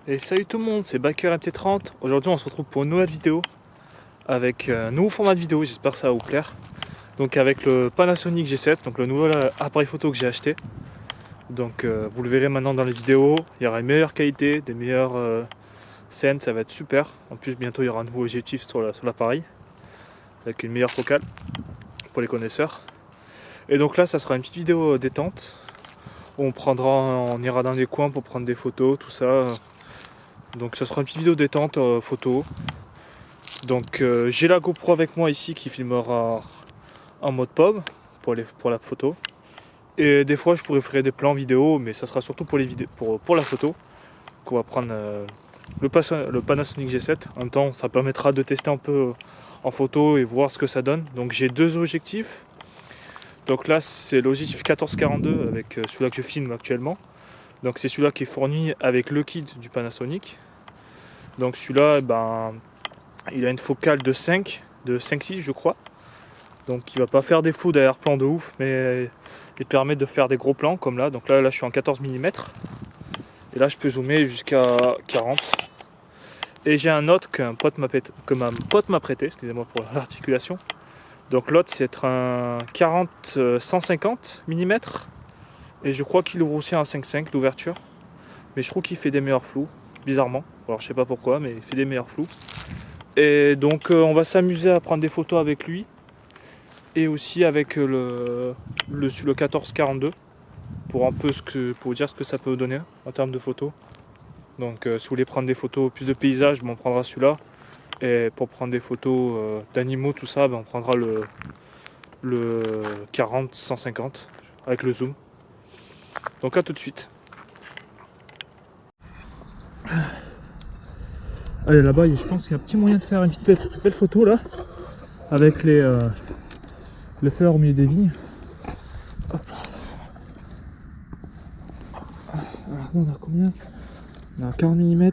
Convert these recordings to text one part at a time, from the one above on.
Et salut tout le monde, c'est Baker MT30. Aujourd'hui on se retrouve pour une nouvelle vidéo avec un nouveau format de vidéo, j'espère que ça va vous plaire. Donc avec le Panasonic G7, donc le nouvel appareil photo que j'ai acheté. Donc vous le verrez maintenant dans les vidéos, il y aura une meilleure qualité, des meilleures scènes, ça va être super. En plus bientôt il y aura un nouveau objectif sur l'appareil, avec une meilleure focale pour les connaisseurs. Et donc là ça sera une petite vidéo détente, où on ira dans des coins pour prendre des photos, tout ça. Donc ça sera une petite vidéo détente photo. Donc j'ai la GoPro avec moi ici qui filmera en mode POV pour la photo. Et des fois je pourrais faire des plans vidéo, mais ça sera surtout pour les vidéos, pour la photo. Qu'on va prendre le Panasonic G7. En même temps ça permettra de tester un peu en photo et voir ce que ça donne. Donc j'ai deux objectifs. Donc là c'est l'objectif 14-42 avec celui-là que je filme actuellement. Donc c'est celui-là qui est fourni avec le kit du Panasonic. Donc celui-là, il a une focale de 5-6 je crois. Donc il va pas faire des fous d'arrière-plan de ouf, mais il permet de faire des gros plans comme là. Donc là je suis en 14 mm. Et là je peux zoomer jusqu'à 40. Et j'ai un autre que ma pote m'a prêté, excusez-moi pour l'articulation. Donc l'autre c'est un 40-150 mm. Et je crois qu'il ouvre aussi un 5.5 d'ouverture. Mais je trouve qu'il fait des meilleurs flous, bizarrement. Alors je sais pas pourquoi, mais il fait des meilleurs flous. Et donc on va s'amuser à prendre des photos avec lui. Et aussi avec le 14-42. Pour un peu pour vous dire ce que ça peut donner en termes de photos. Donc si vous voulez prendre des photos plus de paysages, on prendra celui-là. Et pour prendre des photos d'animaux, tout ça, on prendra le 40-150 avec le zoom. Donc à tout de suite. Allez, là-bas, je pense qu'il y a un petit moyen de faire une petite belle photo là, avec les fleurs au milieu des vignes. Hop là. Alors, on a combien? On a 40 mm.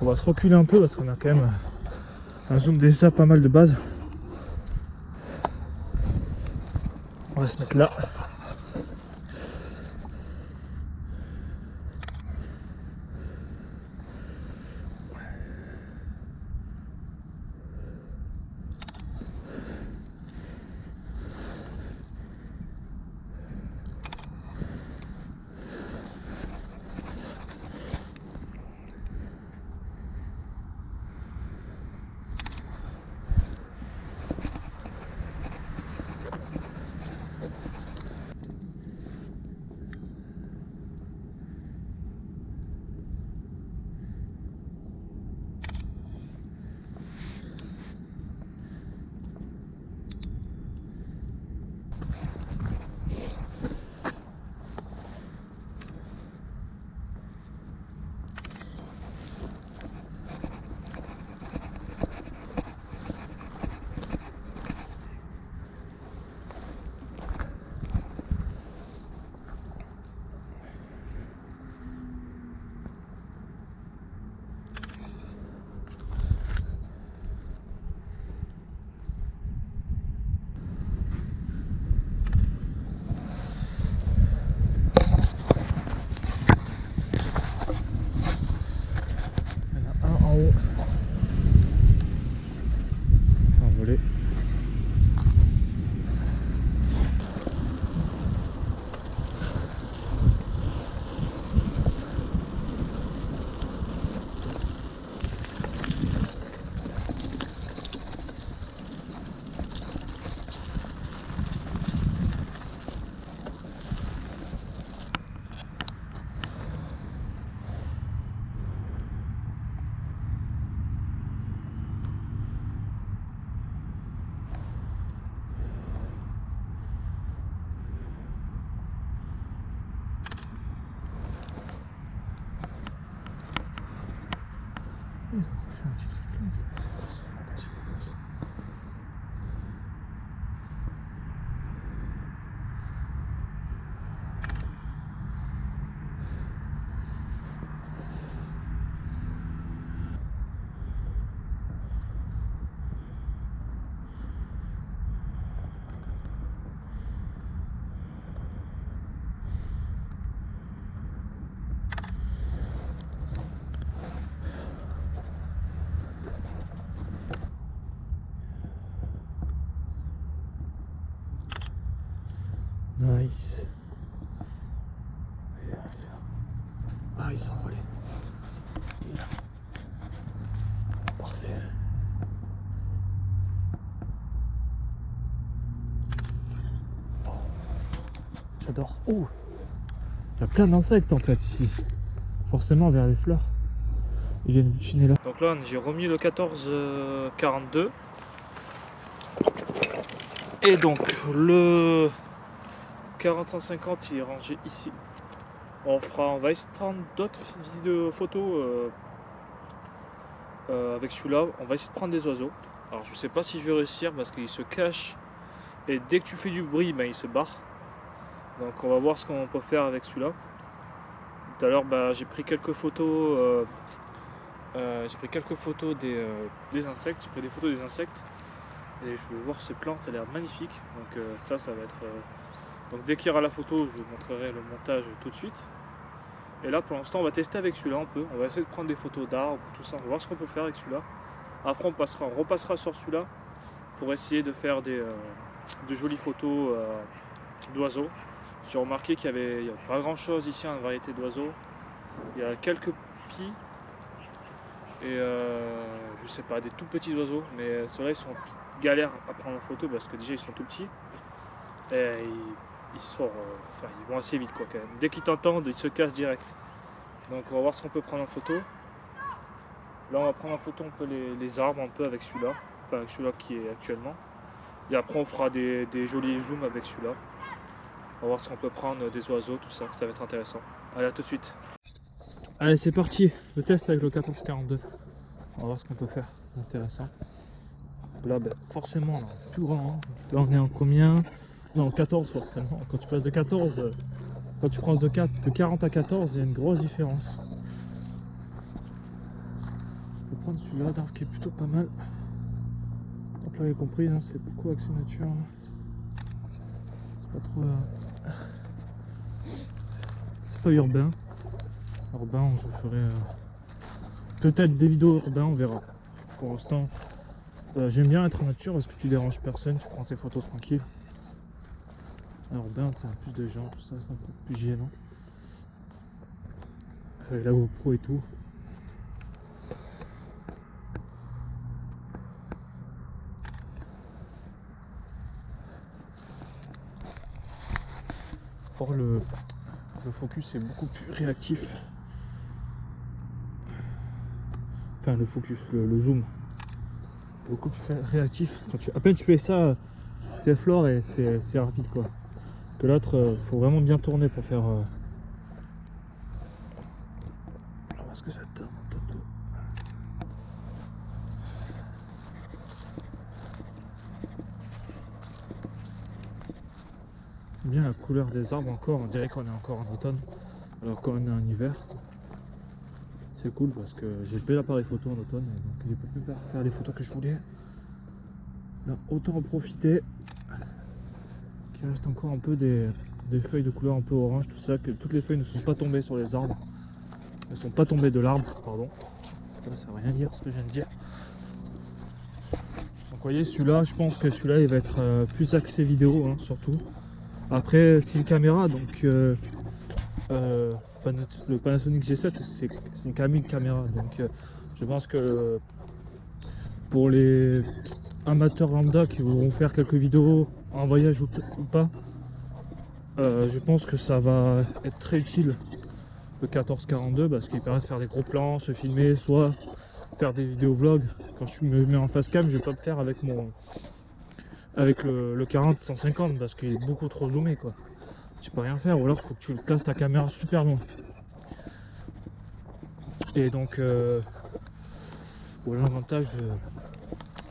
On va se reculer un peu parce qu'on a quand même un zoom déjà pas mal de base. On va se mettre là. Nice. Ah, il s'est envolé. Parfait. J'adore. Oh, il y a plein d'insectes en fait ici. Forcément vers les fleurs. Ils viennent butiner là. Donc là, j'ai remis le 1442. Et donc le 40-150 il est rangé ici. On va essayer de prendre d'autres vidéos photos avec celui-là. On va essayer de prendre des oiseaux. Alors je sais pas si je vais réussir parce qu'il se cache et dès que tu fais du bruit, ben, il se barre. Donc on va voir ce qu'on peut faire avec celui-là. Tout à l'heure, j'ai pris quelques photos. Des insectes. J'ai pris des photos des insectes. Et je veux voir ce plan, ça a l'air magnifique. Donc ça va être... Donc dès qu'il y aura la photo, je vous montrerai le montage tout de suite. Et là pour l'instant on va tester avec celui-là un peu. On va essayer de prendre des photos d'arbres, tout ça. On va voir ce qu'on peut faire avec celui-là. Après on repassera sur celui-là pour essayer de faire de jolies photos d'oiseaux. J'ai remarqué qu'il n'y a pas grand chose ici en variété d'oiseaux. Il y a quelques pies. Et je sais pas, des tout petits oiseaux. Mais ceux-là ils sont galères à prendre en photo parce que déjà ils sont tout petits. Et ils vont assez vite quoi quand même. Dès qu'ils t'entendent, ils se cassent direct. Donc on va voir ce qu'on peut prendre en photo. Là on va prendre en photo un peu les arbres un peu avec celui-là. Enfin avec celui-là qui est actuellement. Et après on fera des jolis zooms avec celui-là. On va voir ce qu'on peut prendre des oiseaux, tout ça. Ça va être intéressant. Allez, à tout de suite. Allez, c'est parti. Le test avec le 1442. On va voir ce qu'on peut faire. C'est intéressant. Là, forcément, là, plus grand. Hein. Là, on est en combien? Non, 14 forcément. Quand tu passes de 14, quand tu prends de 40 à 14, il y a une grosse différence. Je vais prendre celui-là d'arbre qui est plutôt pas mal. Donc là, vous avez compris, hein, c'est beaucoup accès nature. C'est pas trop... C'est pas urbain. Urbain, je ferai peut-être des vidéos urbains, on verra. Pour l'instant, j'aime bien être en nature parce que tu déranges personne, tu prends tes photos tranquille. Urbain, t'as plus de gens, tout ça, c'est un peu plus gênant. Avec la GoPro et tout. Or le focus est beaucoup plus réactif. Enfin le focus, le zoom. Beaucoup plus réactif. Quand à peine tu fais ça, c'est flore et c'est rapide quoi. Que l'autre, faut vraiment bien tourner pour faire. Alors est-ce que ça tourne? J'aime bien la couleur des arbres encore, on dirait qu'on est encore en automne, alors qu'on est en hiver. C'est cool parce que j'ai plus l'appareil photo en automne et donc j'ai pas pu faire les photos que je voulais. Là, autant en profiter. Il reste encore un peu des feuilles de couleur un peu orange, tout ça, que toutes les feuilles ne sont pas tombées sur les arbres. Ne sont pas tombées de l'arbre, pardon. Là, ça veut rien dire ce que je viens de dire. Donc vous voyez, celui-là, je pense que celui-là, il va être plus axé vidéo, hein, surtout. Après, c'est une caméra, donc le Panasonic G7, c'est une caméra. Donc je pense que pour les amateurs lambda qui voudront faire quelques vidéos en voyage ou pas, je pense que ça va être très utile le 1442 parce qu'il permet de faire des gros plans, se filmer, soit faire des vidéos vlogs. Quand je me mets en face cam, je vais pas le faire avec le 40-150 parce qu'il est beaucoup trop zoomé quoi. Tu peux rien faire, ou alors il faut que tu places ta caméra super loin. Et donc voilà l'avantage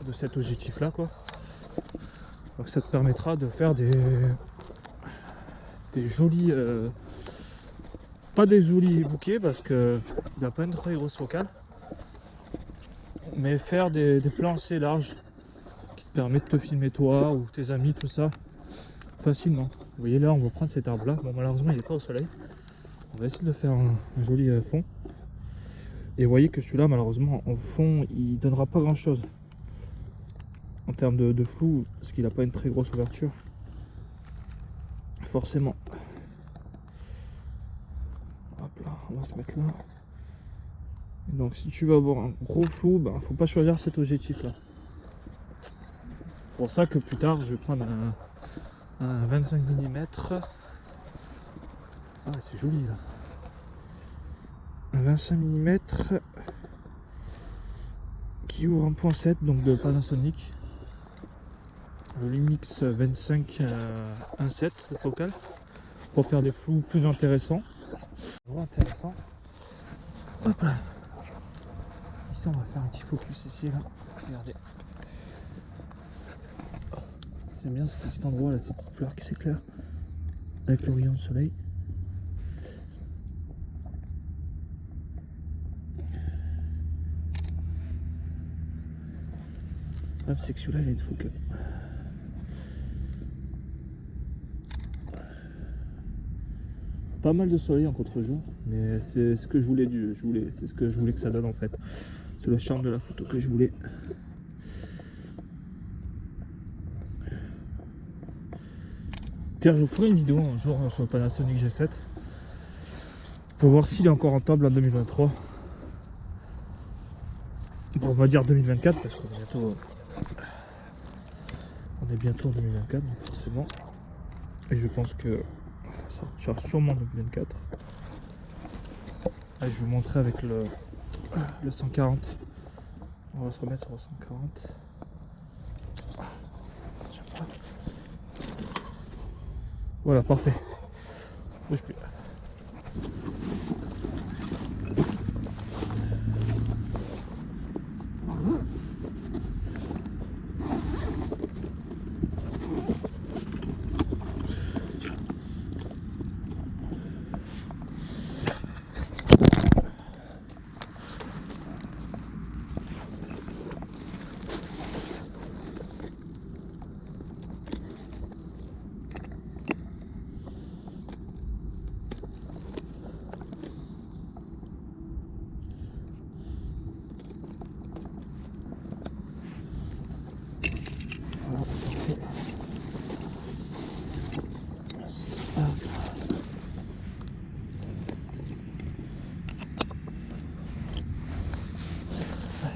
de cet objectif là quoi. Donc ça te permettra de faire des jolis pas des jolis bouquets parce que il n'a pas une très grosse focale, mais faire des plans assez larges qui te permettent de te filmer toi ou tes amis, tout ça facilement. Vous voyez là, on va prendre cet arbre là. Bon, malheureusement il n'est pas au soleil. On va essayer de faire un joli fond. Et vous voyez que celui-là, malheureusement, en fond, il donnera pas grand chose en termes de flou parce qu'il n'a pas une très grosse ouverture. forcément. Hop là, on va se mettre là. Et donc si tu veux avoir un gros flou, ben, faut pas choisir cet objectif là. C'est pour ça que plus tard je vais prendre un 25 mm. Ah c'est joli là. Un 25 mm qui ouvre en 1.7, donc de Panasonic. Le Lumix 25 1.7 le focal pour faire des flous plus intéressants. Vraiment intéressant. Hop là. Ici on va faire un petit focus ici là. Regardez. J'aime bien cet petit endroit là, cette petite fleur qui s'éclaire avec le rayon de soleil. Le problème c'est que celui-là il est de focal. Pas mal de soleil en contre-jour, mais c'est ce que je voulais c'est ce que je voulais que ça donne en fait. C'est le charme de la photo que je voulais. Pierre, je vous ferai une vidéo un jour sur le Panasonic G7 pour voir s'il est encore rentable en 2023. Bon, on va dire 2024 parce qu'on est bientôt en 2024, donc forcément. Et je pense que ça sortira sûrement en 2024. Allez, je vais vous montrer avec le 140. On va se remettre sur le 140. Voilà, parfait. Bouge plus.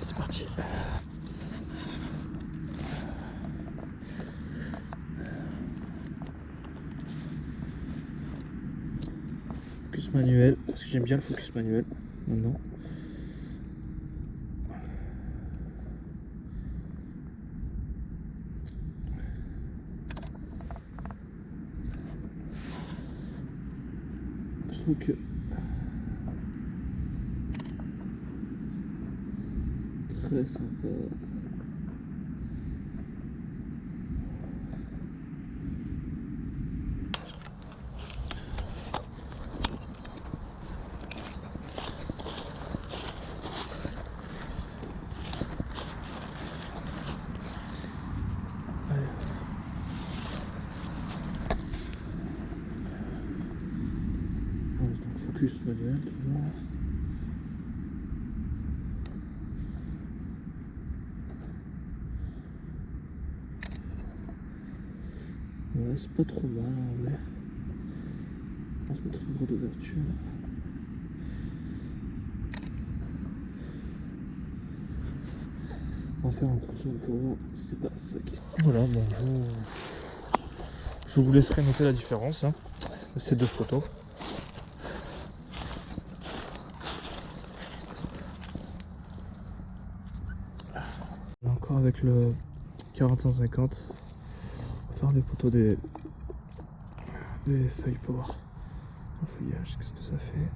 C'est parti. Focus manuel, parce que j'aime bien le focus manuel maintenant. Je trouve que très sympa. Focus manuel toujours. Ouais, c'est pas trop mal en vrai. On va se mettre une grande ouverture. On va faire un gros zoom pour voir si c'est pas ça qui... Voilà, bon, je vous laisserai noter la différence hein, de ces deux photos. Encore avec le 40-150, on va faire les photos des feuilles pour voir le feuillage, qu'est-ce que ça fait.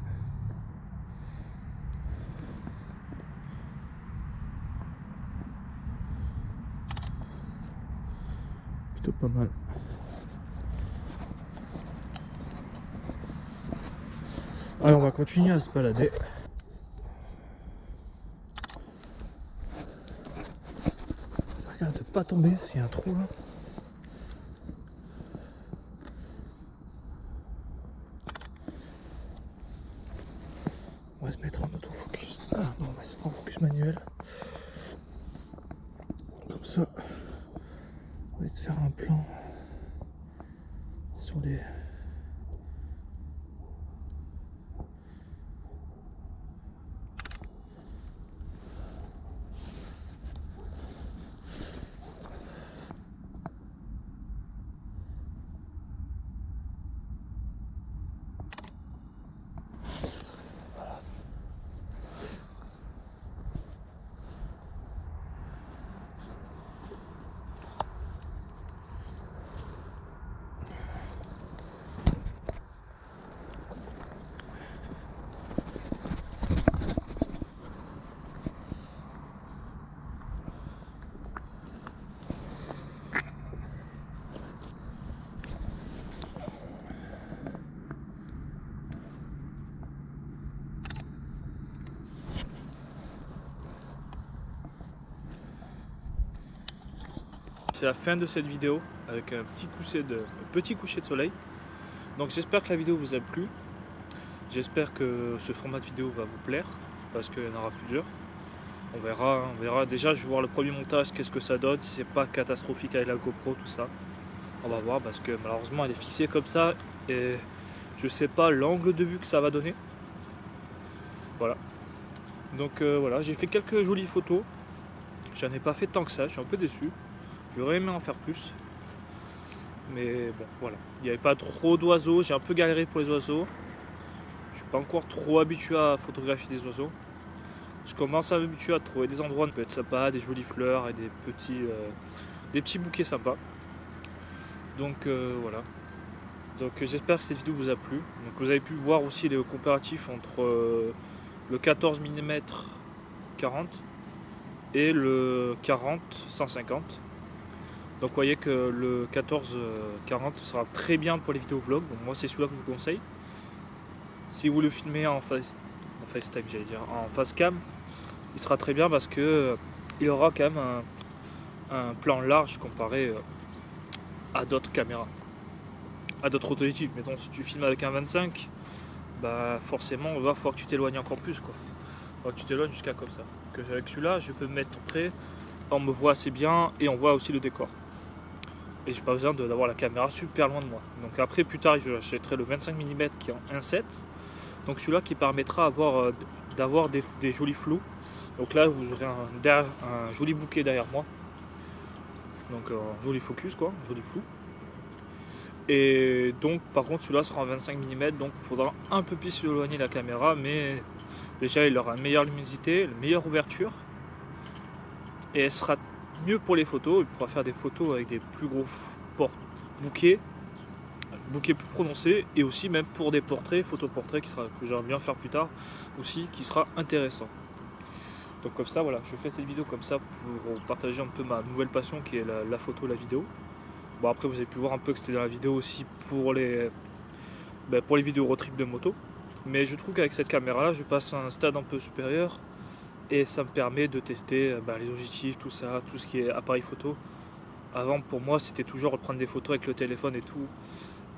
Plutôt pas mal. Alors on va continuer à se balader. Ça regarde de pas tomber, il y a un trou là. On va se mettre en autofocus. Ah non, on va se mettre en focus manuel. Comme ça, on va se faire un plan sur les C'est la fin de cette vidéo avec un petit coucher de soleil. Donc j'espère que la vidéo vous a plu. J'espère que ce format de vidéo va vous plaire parce qu'il y en aura plusieurs. On verra. Déjà, je vais voir le premier montage, qu'est-ce que ça donne, si c'est pas catastrophique avec la GoPro, tout ça. On va voir parce que malheureusement elle est fixée comme ça et je sais pas l'angle de vue que ça va donner. Voilà. Donc voilà, j'ai fait quelques jolies photos. J'en ai pas fait tant que ça, je suis un peu déçu. J'aurais aimé en faire plus. Mais bon, voilà. Il n'y avait pas trop d'oiseaux, j'ai un peu galéré pour les oiseaux. Je suis pas encore trop habitué à photographier des oiseaux. Je commence à m'habituer à trouver des endroits qui peuvent être sympas, des jolies fleurs et des petits bouquets sympas. Donc voilà. Donc j'espère que cette vidéo vous a plu. Donc vous avez pu voir aussi les comparatifs entre le 14 mm 40 et le 40 150. Donc vous voyez que le 14-40 sera très bien pour les vidéos vlog. Donc moi c'est celui-là que je vous conseille. Si vous le filmez en FaceTime, j'allais dire, en facecam, il sera très bien parce que il aura quand même un plan large comparé à d'autres caméras, à d'autres objectifs. Mettons si tu filmes avec un 25, bah forcément il va falloir que tu t'éloignes encore plus quoi. Il faut que tu t'éloignes jusqu'à comme ça. Que avec celui-là, je peux me mettre près, on me voit assez bien et on voit aussi le décor. Et j'ai pas besoin d'avoir la caméra super loin de moi. Donc après plus tard j'achèterai le 25 mm qui est en 1.7. Donc celui-là qui permettra d'avoir des jolis flous. Donc là vous aurez un joli bouquet derrière moi. Donc un joli focus quoi, un joli flou. Et donc par contre celui-là sera en 25 mm, donc il faudra un peu plus éloigner la caméra, mais déjà il aura une meilleure luminosité, une meilleure ouverture. Et elle sera mieux pour les photos, il pourra faire des photos avec des plus gros bouquets plus prononcés, et aussi même pour des portraits, photoportraits que j'aimerais bien faire plus tard aussi, qui sera intéressant. Donc comme ça voilà, je fais cette vidéo comme ça pour partager un peu ma nouvelle passion qui est la photo, la vidéo. Bon après vous avez pu voir un peu que c'était dans la vidéo aussi pour les vidéos road trip de moto. Mais je trouve qu'avec cette caméra là je passe à un stade un peu supérieur. Et ça me permet de tester les objectifs, tout ça, tout ce qui est appareil photo. Avant, pour moi, c'était toujours prendre des photos avec le téléphone et tout.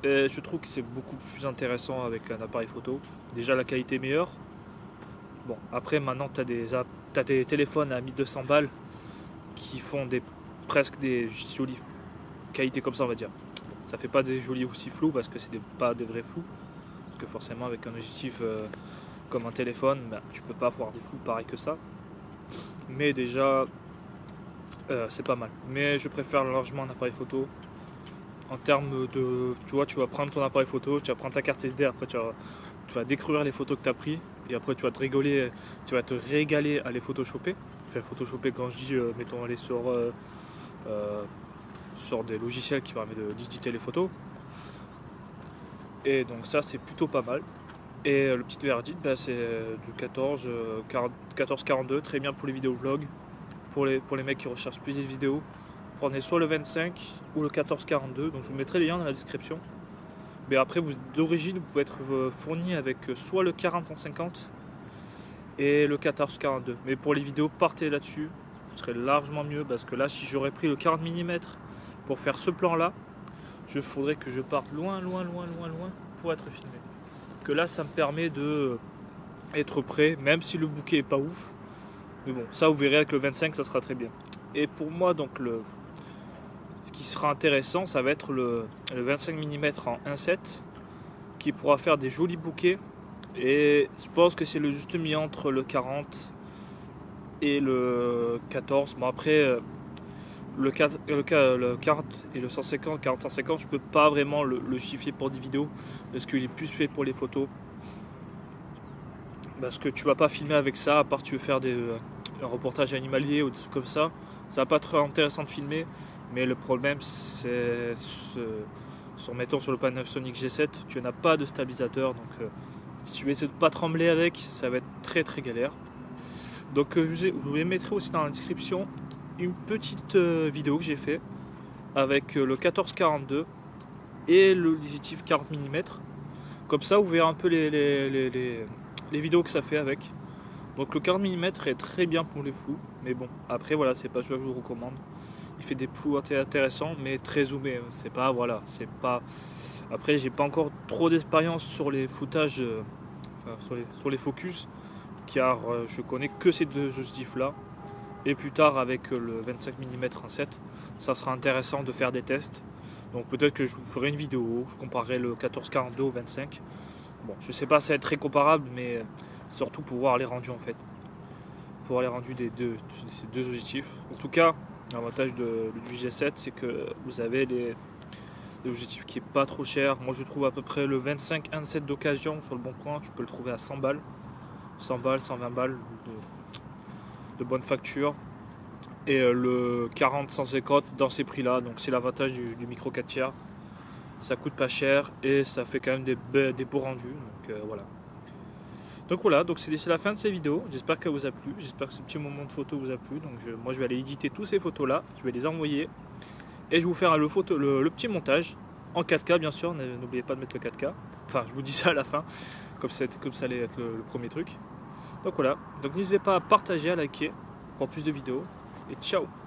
Et je trouve que c'est beaucoup plus intéressant avec un appareil photo. Déjà, la qualité est meilleure. Bon, après, maintenant, tu as des téléphones à 1200 balles qui font presque des jolies qualités comme ça, on va dire. Ça fait pas des jolis aussi flous parce que c'est pas des vrais flous. Parce que forcément, avec un objectif comme un téléphone, tu peux pas avoir des flous pareils que ça. Mais déjà, c'est pas mal. Mais je préfère largement un appareil photo. En termes de, tu vois, tu vas prendre ton appareil photo, tu vas prendre ta carte SD, après tu vas découvrir les photos que tu as prises. Et après tu vas te régaler à les photoshopper. Enfin, photoshopper quand je dis, mettons aller sur des logiciels qui permettent de digiter les photos. Et donc ça c'est plutôt pas mal. Et le petit verdict, c'est du 14-42, très bien pour les vidéos vlog. Pour les mecs qui recherchent plus des vidéos, prenez soit le 25 ou le 14-42. Donc je vous mettrai les liens dans la description. Mais après, d'origine, vous pouvez être fourni avec soit le 40-150 et le 14-42. Mais pour les vidéos, partez là-dessus. Ce serait largement mieux parce que là, si j'aurais pris le 40 mm pour faire ce plan-là, il faudrait que je parte loin pour être filmé. Que là ça me permet de être prêt, même si le bouquet est pas ouf, mais bon, ça vous verrez avec le 25, ça sera très bien. Et pour moi, donc ce qui sera intéressant, ça va être le 25 mm en 1.7 qui pourra faire des jolis bouquets. Et je pense que c'est le juste milieu entre le 40 et le 14. Bon après le 40 et le 150, 40-150, je peux pas vraiment le chiffrer pour des vidéos parce qu'il est plus fait pour les photos. Parce que tu vas pas filmer avec ça, à part tu veux faire un reportage animalier ou des trucs comme ça. Ça va pas être intéressant de filmer, mais le problème c'est mettons sur le Panasonic G7, tu n'as pas de stabilisateur, donc si tu veux essayer de pas trembler avec, ça va être très galère. Donc je vous les mettrai aussi dans la description une petite vidéo que j'ai fait avec le 14-42 et l'objectif 40 mm. Comme ça, vous verrez un peu les vidéos que ça fait avec. Donc le 40 mm est très bien pour les flous, mais bon, après voilà, c'est pas celui que je vous recommande. il fait des flous intéressants, mais très zoomés. C'est pas, voilà, c'est pas. Après, j'ai pas encore trop d'expérience sur les foutages, sur les focus, car je connais que ces deux objectifs là. Et plus tard, avec le 25 mm 1.7, ça sera intéressant de faire des tests. Donc peut-être que je vous ferai une vidéo, je comparerai le 14-42 au 25. Bon, je sais pas si ça va être très comparable, mais surtout pour voir les rendus en fait. Pour voir les rendus de ces deux objectifs. En tout cas, l'avantage du G7, c'est que vous avez les objectifs qui est pas trop cher. Moi je trouve à peu près le 25 1.7 d'occasion sur le bon coin, tu peux le trouver à 100 balles. 100 balles, 120 balles de bonne facture. Et le 40 150 dans ces prix là, donc c'est l'avantage du micro 4 tiers. Ça coûte pas cher et ça fait quand même des beaux rendus, donc voilà, donc c'est la fin de cette vidéo. J'espère qu'elle vous a plu, j'espère que ce petit moment de photo vous a plu. Donc moi je vais aller éditer toutes ces photos là, je vais les envoyer et je vais vous faire le petit montage en 4K bien sûr. N'oubliez pas de mettre le 4K, enfin je vous dis ça à la fin, comme ça allait être le premier truc. Donc voilà, donc n'hésitez pas à partager, à liker pour plus de vidéos et ciao.